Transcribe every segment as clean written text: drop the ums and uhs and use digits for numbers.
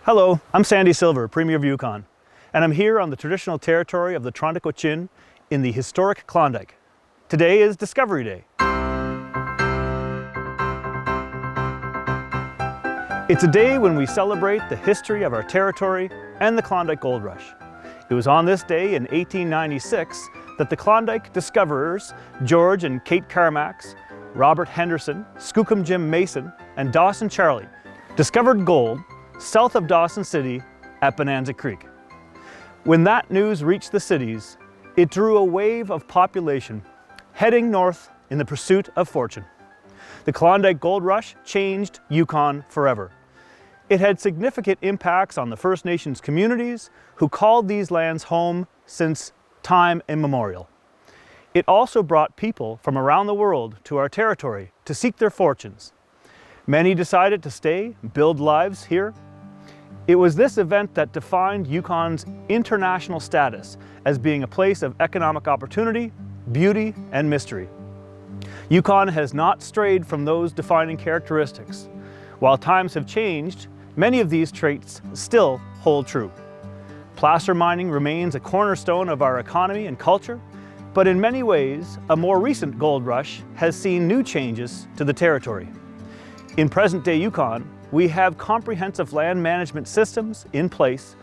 Hello, I'm Sandy Silver, Premier of Yukon, and I'm here on the traditional territory of the Untitled in the historic Klondike. Today is Discovery Day. It's a day when we celebrate the history of our territory and the Klondike Gold Rush. It was on this day in 1896 that the Klondike discoverers, George and Kate Carmax, Robert Henderson, Skookum Jim Mason, and Dawson Charlie, discovered gold south of Dawson City at Bonanza Creek. When that news reached the cities, it drew a wave of population heading north in the pursuit of fortune. The Klondike Gold Rush changed Yukon forever. It had significant impacts on the First Nations communities who called these lands home since time immemorial. It also brought people from around the world to our territory to seek their fortunes. Many decided to stay, build lives here. It was this event that defined Yukon's international status as being a place of economic opportunity, beauty, and mystery. Yukon has not strayed from those defining characteristics. While times have changed, many of these traits still hold true. Placer mining remains a cornerstone of our economy and culture, but in many ways, a more recent gold rush has seen new changes to the territory. In present-day Yukon, we have comprehensive land management systems in place,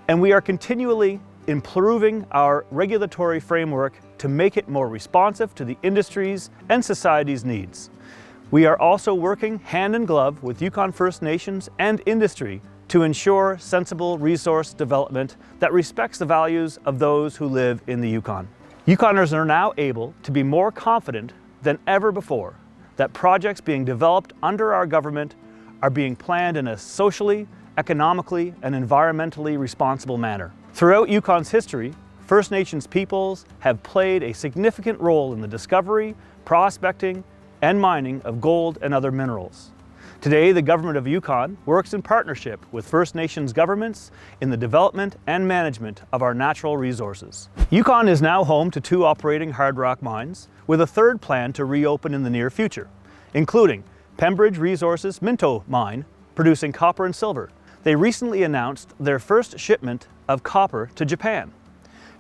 and we are continually improving our regulatory framework to make it more responsive to the industry's and society's needs. We are also working hand in glove with Yukon First Nations and industry to ensure sensible resource development that respects the values of those who live in the Yukon. Yukoners are now able to be more confident than ever before that projects being developed under our government are being planned in a socially, economically, and environmentally responsible manner. Throughout Yukon's history, First Nations peoples have played a significant role in the discovery, prospecting, and mining of gold and other minerals. Today, the government of Yukon works in partnership with First Nations governments in the development and management of our natural resources. Yukon is now home to 2 operating hard rock mines, with a 3rd planned to reopen in the near future, including PEMBRIDGE Resources' MINTO mine, producing copper and silver. They recently announced their first shipment of copper to Japan.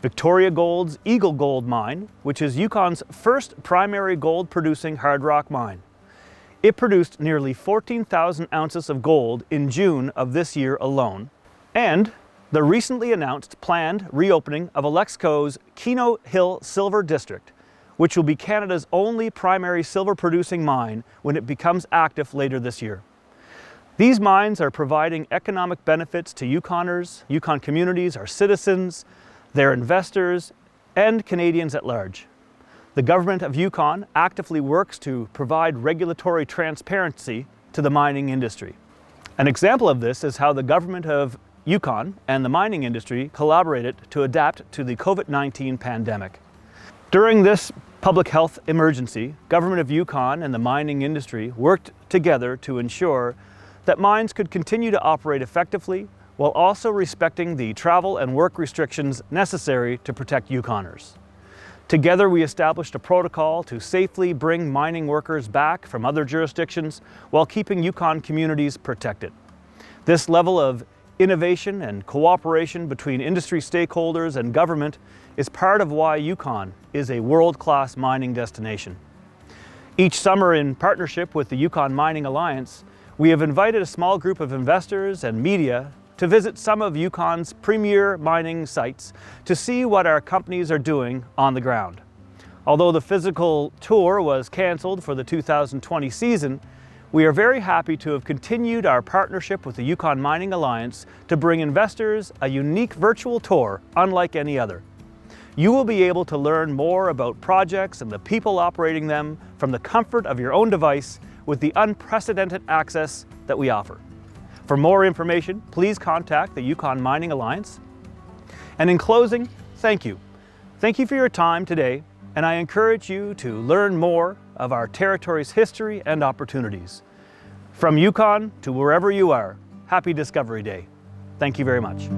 Victoria Gold's Eagle Gold mine, which is Yukon's first primary gold-producing hard rock mine. It produced nearly 14,000 ounces of gold in June of this year alone. And the recently announced planned reopening of ALEXCO'S KENO Hill Silver District, which will be Canada's only primary silver-producing mine when it becomes active later this year. These mines are providing economic benefits to Yukoners, Yukon communities, our citizens, their investors, and Canadians at large. The government of Yukon actively works to provide regulatory transparency to the mining industry. An example of this is how the government of Yukon and the mining industry collaborated to adapt to the COVID-19 pandemic. During this public health emergency, government of Yukon and the mining industry worked together to ensure that mines could continue to operate effectively while also respecting the travel and work restrictions necessary to protect Yukoners. Together, we established a protocol to safely bring mining workers back from other jurisdictions while keeping Yukon communities protected. This level of innovation and cooperation between industry stakeholders and government is part of why Yukon is a world-class mining destination. Each summer, in partnership with the Yukon Mining Alliance, we have invited a small group of investors and media to visit some of Yukon's premier mining sites to see what our companies are doing on the ground. Although the physical tour was canceled for the 2020 season, we are very happy to have continued our partnership with the Yukon Mining Alliance to bring investors a unique virtual tour unlike any other. You will be able to learn more about projects and the people operating them from the comfort of your own device with the unprecedented access that we offer. For more information, please contact the Yukon Mining Alliance. And in closing, thank you. Thank you for your time today, and I encourage you to learn more of our territory's history and opportunities. From Yukon to wherever you are, happy Discovery Day. Thank you very much.